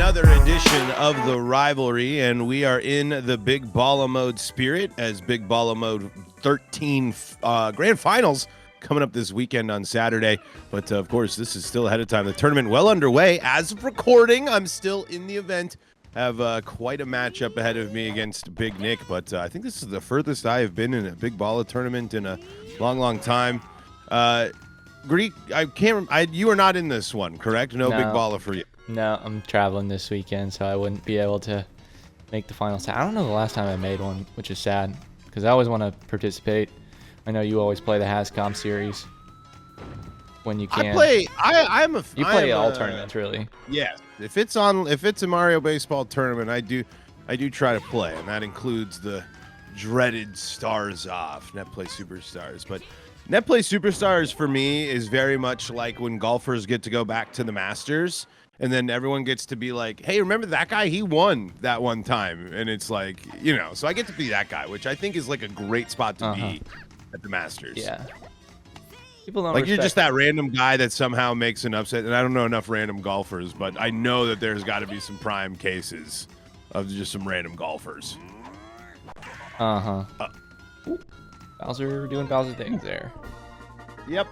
another edition of the Rivalry, and we are in the Big Balla Mode spirit as Big Balla Mode 13 Grand Finals coming up this weekend on Saturday. But, of course, this is still ahead of time. The tournament well underway. As of recording, I'm still in the event. Have quite a matchup ahead of me against Big Nick, but I think this is the furthest I have been in a Big Balla tournament in a long time. Greek, you are not in this one, correct? No Big Balla for you. No, I'm traveling this weekend, so I wouldn't be able to make the finals. I don't know the last time I made one, which is sad, because I always want to participate. I know you always play the Hascom series when you can. You play all tournaments, really. Yeah. If it's a Mario Baseball tournament, I do try to play, and that includes the dreaded Stars Off, Net Play Superstars. But Net Play Superstars for me is very much like when golfers get to go back to the Masters, and then everyone gets to be like, hey, remember that guy? He won that one time. And it's like, so I get to be that guy, which I think is like a great spot to be at the Masters. Yeah. People don't like, you're just that random guy that somehow makes an upset. And I don't know enough random golfers, but I know that there's got to be some prime cases of just some random golfers. Bowser doing Bowser things there. Yep.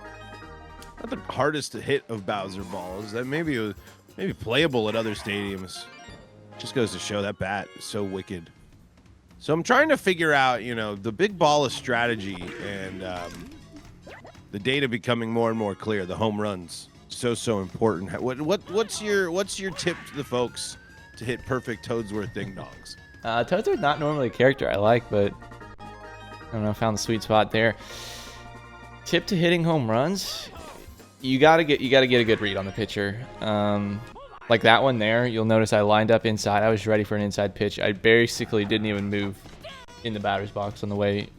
Not the hardest to hit of Bowser balls. That maybe playable at other stadiums. Just goes to show that bat is so wicked. So I'm trying to figure out, the Big Balla strategy and the data becoming more and more clear. The home runs, so important. What's your tip to the folks to hit perfect Toadsworth ding dongs? Toadsworth not normally a character I like, but I don't know. Found the sweet spot there. Tip to hitting home runs: you gotta get a good read on the pitcher. Like that one there, you'll notice I lined up inside. I was ready for an inside pitch. I basically didn't even move in the batter's box on the way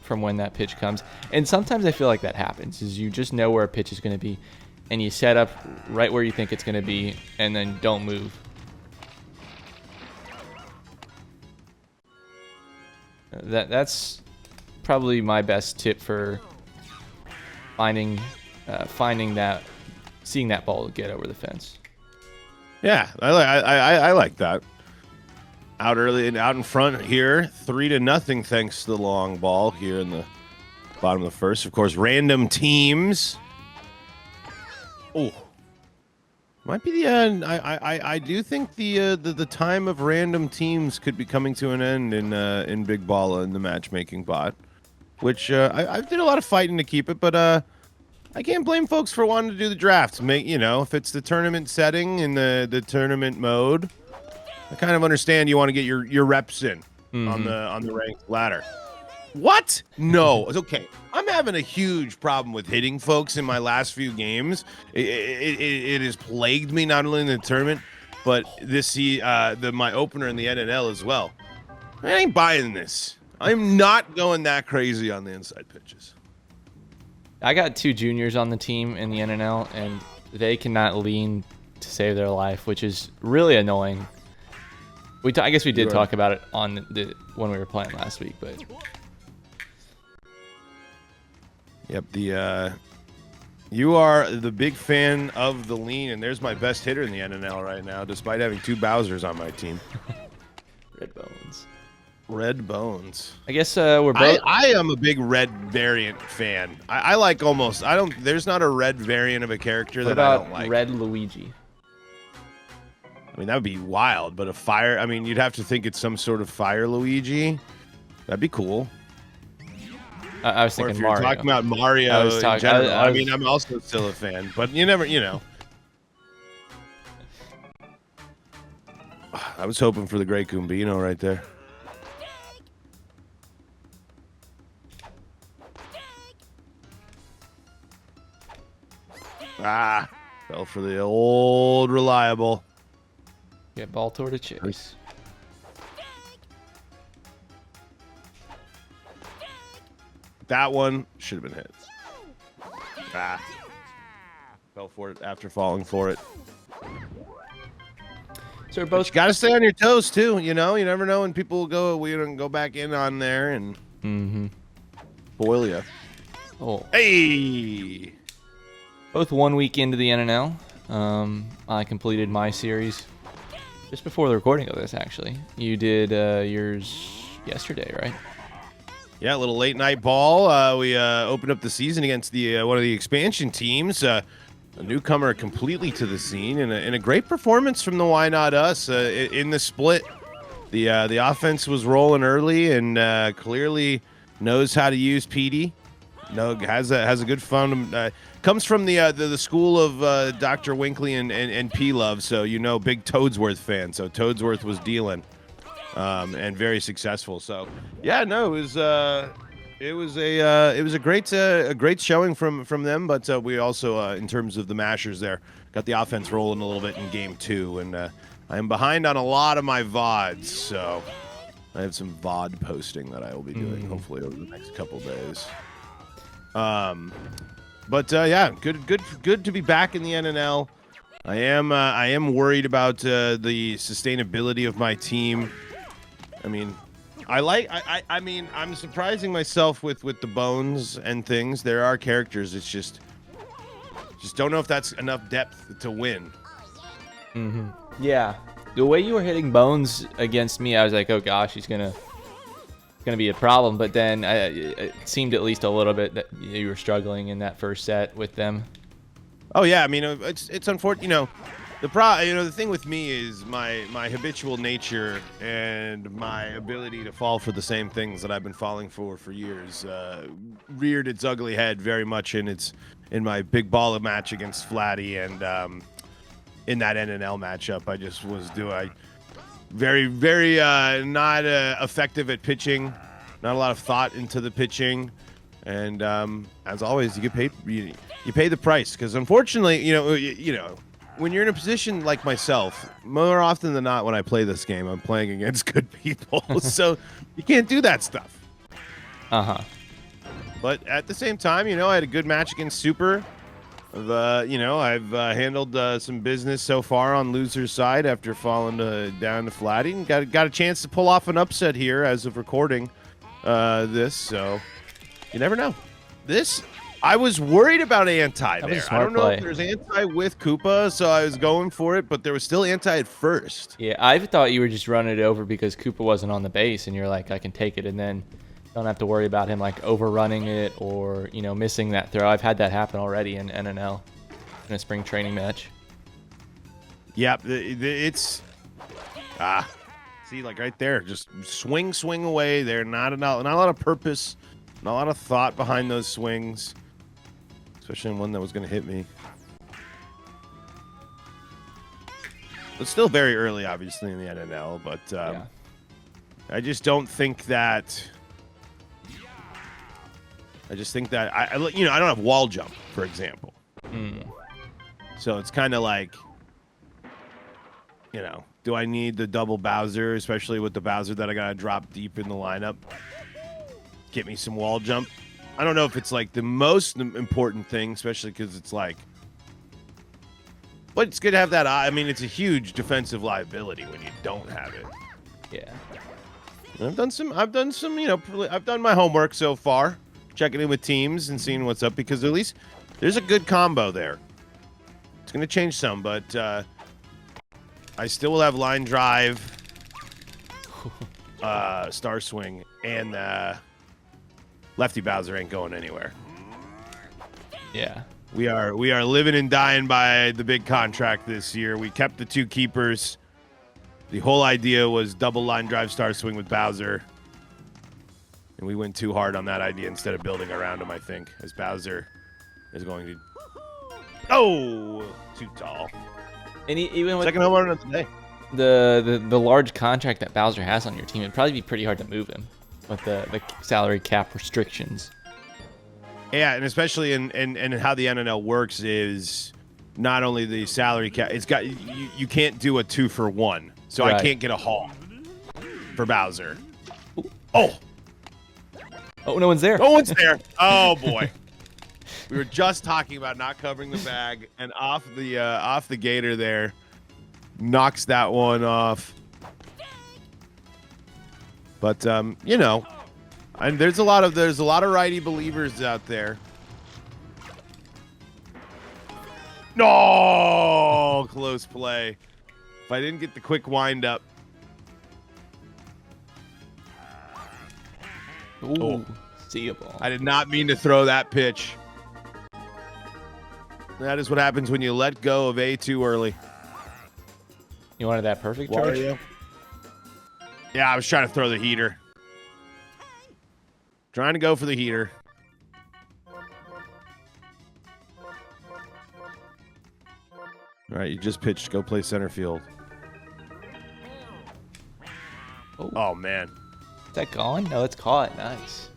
from when that pitch comes. And sometimes I feel like that happens, is you just know where a pitch is going to be, and you set up right where you think it's going to be, and then don't move. That's probably my best tip for seeing that ball get over the fence. Yeah, I like that. Out early and out in front here, 3-0 thanks to the long ball here in the bottom of the first. Of course, random teams. Oh, might be the end. I do think the time of random teams could be coming to an end in Big Balla in the matchmaking bot, which I did a lot of fighting to keep it, but I can't blame folks for wanting to do the drafts. If it's the tournament setting in the tournament mode, I kind of understand you want to get your reps in on the ranked ladder. What? No. Okay. I'm having a huge problem with hitting folks in my last few games. It has plagued me not only in the tournament, but my opener in the NNL as well. I ain't buying this. I'm not going that crazy on the inside pitches. I got 2 juniors on the team in the NNL, and they cannot lean to save their life, which is really annoying. I guess we did talk about it when we were playing last week, but yep, you are the big fan of the lean, and there's my best hitter in the NNL right now, despite having 2 Bowsers on my team. Red Bones. I guess we're both. I am a big red variant fan. I like almost. There's not a red variant of a character that I don't like. Red Luigi. I mean, that would be wild, but a fire. I mean, you'd have to think it's some sort of fire Luigi. That'd be cool. I was thinking Mario. Or if you're talking about Mario in general. I mean, I'm also still a fan, but you never. I was hoping for the Great Goombino right there. Fell for the old reliable. Get Baltor to chase. That one should have been hit. Fell for it after falling for it. So we're both. You got to stay on your toes too. You never know when people will go back in on there and boil you. Oh. Hey. Both 1 week into the NNL. I completed my series just before the recording of this, actually. You did yours yesterday, right? Yeah, a little late night ball. We opened up the season against the one of the expansion teams. A newcomer completely to the scene, and a great performance from the Why Not Us in the split. The offense was rolling early, and clearly knows how to use PD. Has a good fun. Comes from the school of Dr. Winkley and P Love, so big Toadsworth fan. So Toadsworth was dealing, and very successful. So yeah, no, it was a great showing from them. But we also in terms of the mashers there, got the offense rolling a little bit in game 2, and I am behind on a lot of my VODs, so I have some VOD posting that I will be doing hopefully over the next couple days. But yeah, good to be back in the NNL. I am worried about the sustainability of my team. I mean, I'm surprising myself with the bones and things. There are characters. It's just don't know if that's enough depth to win. Mm-hmm. Yeah, the way you were hitting bones against me, I was like, oh gosh, he's gonna be a problem. But then it seemed at least a little bit that you were struggling in that first set with them. Oh yeah, I mean it's unfortunate. The thing with me is my habitual nature and my ability to fall for the same things that I've been falling for years reared its ugly head very much in my Big Balla match against Flatty, and in that NNL matchup, I just was very, very not effective at pitching. Not a lot of thought into the pitching, and as always, you get paid. You pay the price because, unfortunately, when you're in a position like myself, more often than not, when I play this game, I'm playing against good people, so you can't do that stuff. But at the same time, I had a good match against Super. I've handled some business so far on loser's side after falling down to Flatty, and got a chance to pull off an upset here as of recording this. So you never know. I was worried about anti there. I don't know if there's anti with Koopa, so I was going for it, but there was still anti at first. Yeah, I thought you were just running it over because Koopa wasn't on the base, and you're like, I can take it, and then don't have to worry about him like overrunning it or missing that throw. I've had that happen already in NNL in a spring training match. Yeah, it's see, like right there, just swing away there. Not a lot of purpose, not a lot of thought behind those swings, especially in one that was going to hit me. It's still very early, obviously, in the NNL, but yeah. I just don't think that. I just think that I don't have wall jump, for example. So it's kind of like, do I need the double Bowser, especially with the Bowser that I got to drop deep in the lineup? Get me some wall jump. I don't know if it's like the most important thing, especially because it's like, but it's good to have that. I mean, it's a huge defensive liability when you don't have it. Yeah. And I've done my homework so far. Checking in with teams and seeing what's up, because at least there's a good combo there. It's going to change some, but I still will have line drive, star swing, and lefty Bowser ain't going anywhere. Yeah. We are living and dying by the big contract this year. We kept the 2 keepers. The whole idea was double line drive, star swing with Bowser. And we went too hard on that idea instead of building around him, I think, as Bowser is going to... Oh! Too tall. And even with second home run of the day. The large contract that Bowser has on your team, it'd probably be pretty hard to move him with the salary cap restrictions. Yeah, and especially in how the NNL works is not only the salary cap, it's got you can't do a 2-for-1. So right. I can't get a haul for Bowser. Oh! Oh, no one's there. No one's there. Oh boy. We were just talking about not covering the bag, and off the gator there, knocks that one off. But and there's a lot of righty believers out there. No, close play. If I didn't get the quick wind up. Ooh, seeable. I did not mean to throw that pitch. That is what happens when you let go of A too early. You wanted that perfect charge? Yeah, I was trying to throw the heater. Trying to go for the heater. All right, you just pitched. Go play center field. Oh man. Is that gone? No, it's caught. Nice.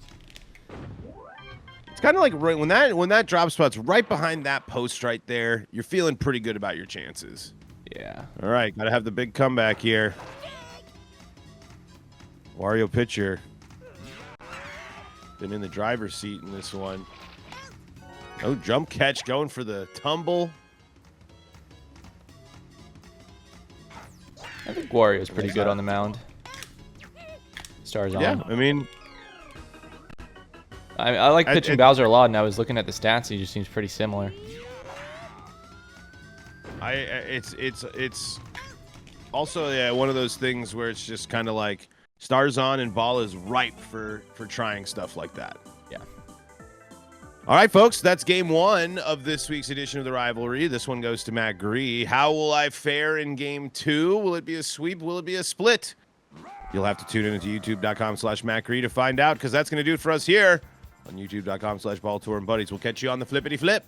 It's kind of like when that drop spot's right behind that post right there, you're feeling pretty good about your chances. Yeah. All right, got to have the big comeback here. Wario pitcher. Been in the driver's seat in this one. Oh, jump catch going for the tumble. I think Wario's pretty good on the mound. Stars on. Yeah, I mean, I like pitching Bowser a lot, and I was looking at the stats. He just seems pretty similar. It's also one of those things where it's just kind of like stars on and ball is ripe for trying stuff like that. Yeah. All right, folks, that's game one of this week's edition of the Rivalry. This one goes to MattGree. How will I fare in game two? Will it be a sweep? Will it be a split? You'll have to tune in to youtube.com/MattGree to find out, because that's going to do it for us here on youtube.com/Baltor and Buddies. We'll catch you on the flippity flip.